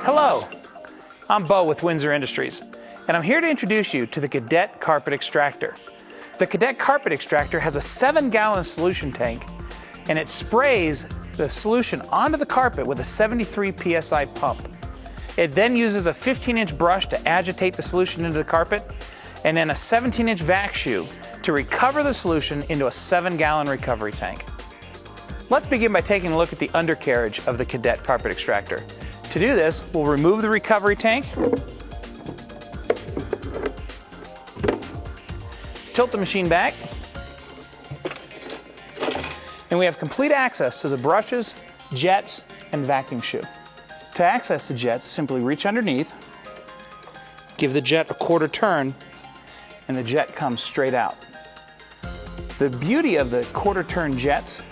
Hello, I'm Bo with Windsor Industries, and I'm here to introduce you to the Cadet Carpet Extractor. The Cadet Carpet Extractor has a 7-gallon solution tank, and it sprays the solution onto the carpet with a 73 psi pump. It then uses a 15-inch brush to agitate the solution into the carpet, and then a 17-inch vac shoe to recover the solution into a 7-gallon recovery tank. Let's begin by taking a look at the undercarriage of the Cadet Carpet Extractor. To do this, we'll remove the recovery tank, tilt the machine back, and we have complete access to the brushes, jets, and vacuum shoe. To access the jets, simply reach underneath, give the jet a quarter turn, and the jet comes straight out. The beauty of the quarter turn jets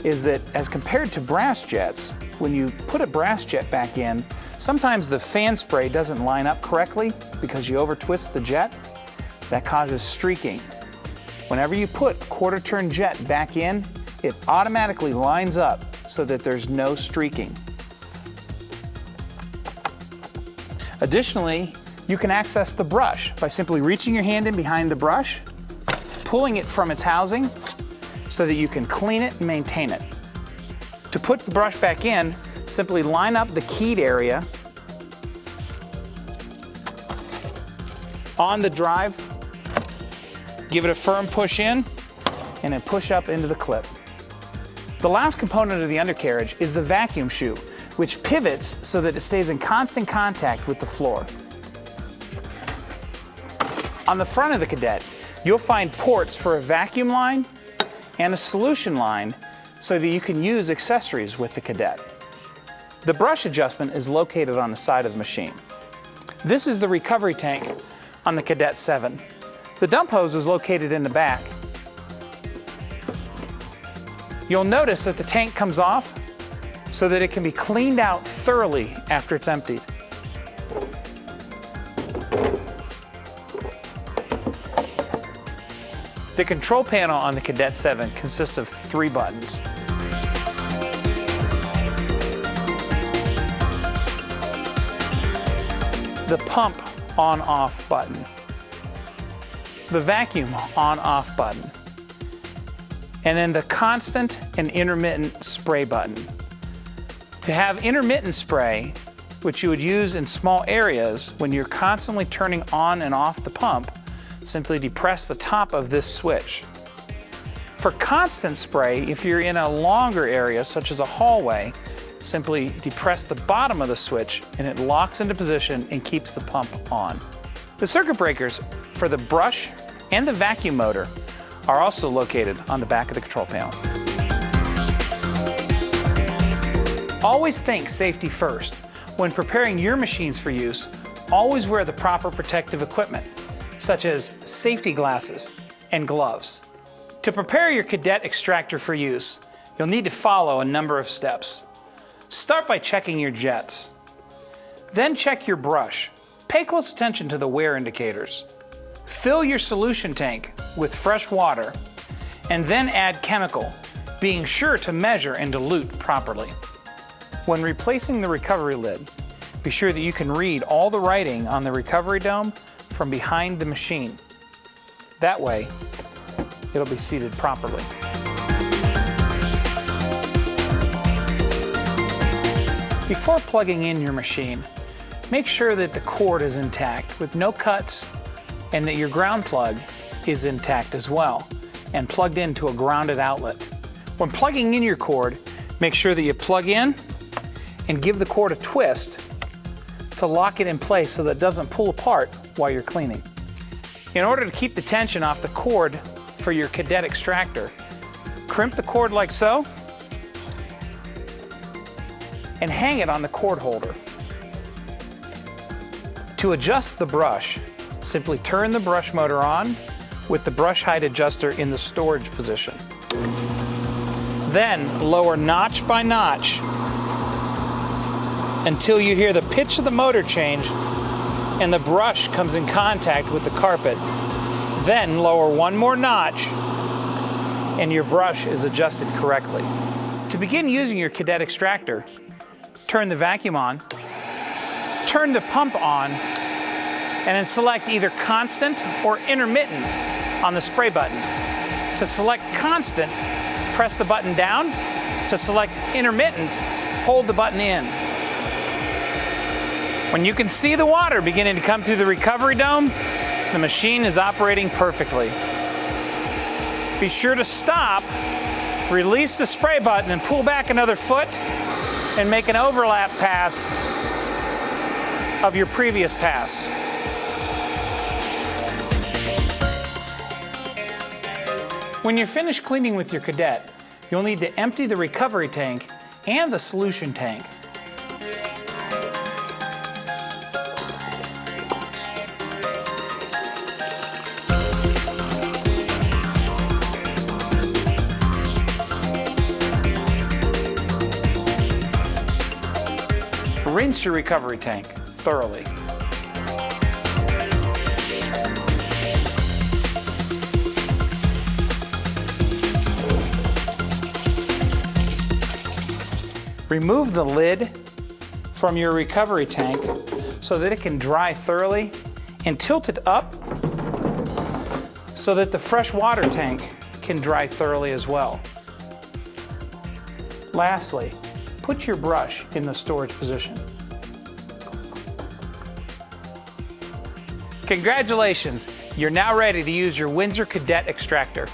is that as compared to brass jets, when you put a brass jet back in, sometimes the fan spray doesn't line up correctly because you over twist the jet. That causes streaking. Whenever you put a quarter turn jet back in, it automatically lines up so that there's no streaking. Additionally, you can access the brush by simply reaching your hand in behind the brush, pulling it from its housing so that you can clean it and maintain it. To put the brush back in, simply line up the keyed area on the drive, give it a firm push in, and then push up into the clip. The last component of the undercarriage is the vacuum shoe, which pivots so that it stays in constant contact with the floor. On the front of the Cadet, you'll find ports for a vacuum line and a solution line so that you can use accessories with the Cadet. The brush adjustment is located on the side of the machine. This is the recovery tank on the Cadet 7. The dump hose is located in the back. You'll notice that the tank comes off so that it can be cleaned out thoroughly after it's emptied. The control panel on the Cadet 7 consists of 3 buttons. The pump on-off button, the vacuum on-off button, and then the constant and intermittent spray button. To have intermittent spray, which you would use in small areas when you're constantly turning on and off the pump, simply depress the top of this switch. For constant spray, if you're in a longer area, such as a hallway, simply depress the bottom of the switch and it locks into position and keeps the pump on. The circuit breakers for the brush and the vacuum motor are also located on the back of the control panel. Always think safety first. When preparing your machines for use, always wear the proper protective equipment, such as safety glasses and gloves. To prepare your Cadet Extractor for use, you'll need to follow a number of steps. Start by checking your jets. Then check your brush. Pay close attention to the wear indicators. Fill your solution tank with fresh water and then add chemical, being sure to measure and dilute properly. When replacing the recovery lid, be sure that you can read all the writing on the recovery dome from behind the machine. That way, it'll be seated properly. Before plugging in your machine, make sure that the cord is intact with no cuts and that your ground plug is intact as well and plugged into a grounded outlet. When plugging in your cord, make sure that you plug in and give the cord a twist to lock it in place so that it doesn't pull apart while you're cleaning. In order to keep the tension off the cord for your Cadet Extractor, crimp the cord like so and hang it on the cord holder. To adjust the brush, simply turn the brush motor on with the brush height adjuster in the storage position. Then lower notch by notch until you hear the pitch of the motor change and the brush comes in contact with the carpet. Then lower one more notch and your brush is adjusted correctly. To begin using your Cadet Extractor, turn the vacuum on, turn the pump on, and then select either constant or intermittent on the spray button. To select constant, press the button down. To select intermittent, hold the button in. When you can see the water beginning to come through the recovery dome, the machine is operating perfectly. Be sure to stop, release the spray button, and pull back another foot and make an overlap pass of your previous pass. When you're finished cleaning with your Cadet, you'll need to empty the recovery tank and the solution tank. Rinse your recovery tank thoroughly. Remove the lid from your recovery tank so that it can dry thoroughly, and tilt it up so that the fresh water tank can dry thoroughly as well. Lastly, put your brush in the storage position. Congratulations! You're now ready to use your Windsor Cadet Extractor.